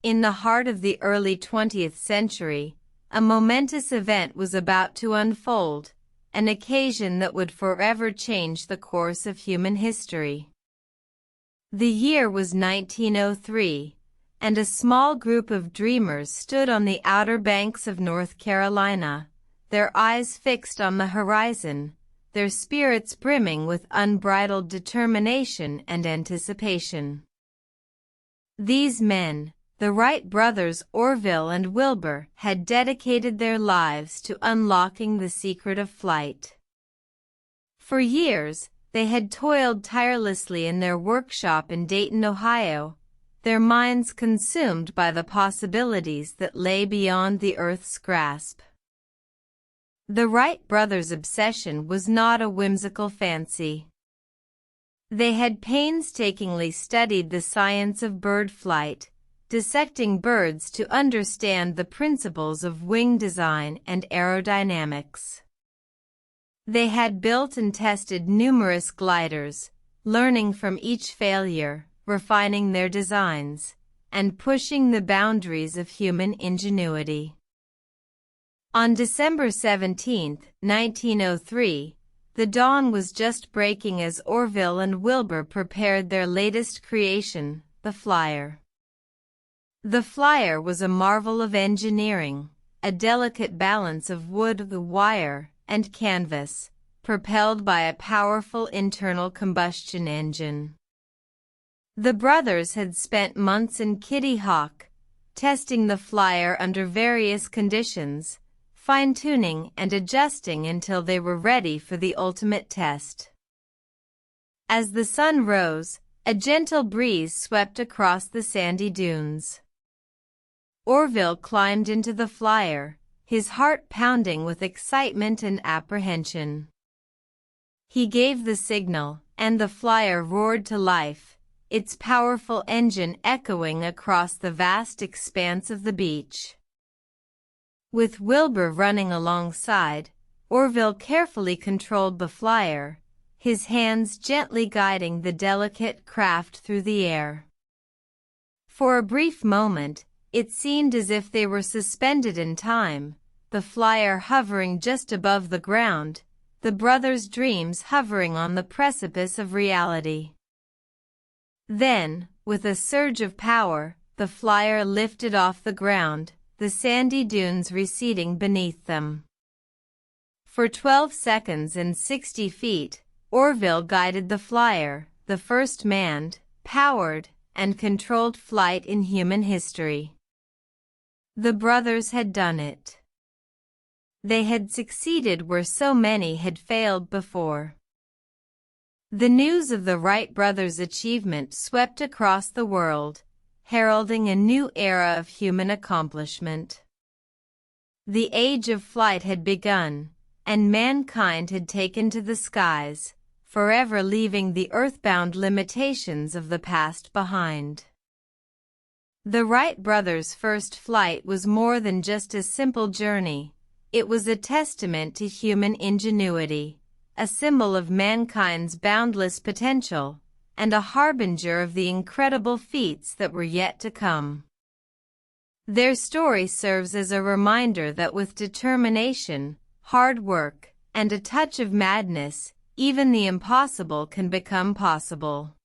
In the heart of the early 20th century, a momentous event was about to unfold, an occasion that would forever change the course of human history. The year was 1903, and a small group of dreamers stood on the outer banks of North Carolina, their eyes fixed on the horizon, their spirits brimming with unbridled determination and anticipation. These men, the Wright brothers Orville and Wilbur, had dedicated their lives to unlocking the secret of flight. For years, they had toiled tirelessly in their workshop in Dayton, Ohio, their minds consumed by the possibilities that lay beyond the Earth's grasp. The Wright brothers' obsession was not a whimsical fancy. They had painstakingly studied the science of bird flight, dissecting birds to understand the principles of wing design and aerodynamics. They had built and tested numerous gliders, learning from each failure, refining their designs, and pushing the boundaries of human ingenuity. On December 17, 1903, the dawn was just breaking as Orville and Wilbur prepared their latest creation, the Flyer. The Flyer was a marvel of engineering, a delicate balance of wood, wire, and canvas, propelled by a powerful internal combustion engine. The brothers had spent months in Kitty Hawk, testing the Flyer under various conditions, fine-tuning and adjusting until they were ready for the ultimate test. As the sun rose, a gentle breeze swept across the sandy dunes. Orville climbed into the Flyer, his heart pounding with excitement and apprehension. He gave the signal, and the Flyer roared to life, its powerful engine echoing across the vast expanse of the beach. With Wilbur running alongside, Orville carefully controlled the Flyer, his hands gently guiding the delicate craft through the air. For a brief moment, it seemed as if they were suspended in time, the Flyer hovering just above the ground, the brothers' dreams hovering on the precipice of reality. Then, with a surge of power, the Flyer lifted off the ground, the sandy dunes receding beneath them. For 12 seconds and 60 feet, Orville guided the Flyer, the first manned, powered, and controlled flight in human history. The brothers had done it. They had succeeded where so many had failed before. The news of the Wright brothers' achievement swept across the world, heralding a new era of human accomplishment. The age of flight had begun, and mankind had taken to the skies, forever leaving the earthbound limitations of the past behind. The Wright brothers' first flight was more than just a simple journey. It was a testament to human ingenuity, a symbol of mankind's boundless potential, and a harbinger of the incredible feats that were yet to come. Their story serves as a reminder that with determination, hard work, and a touch of madness, even the impossible can become possible.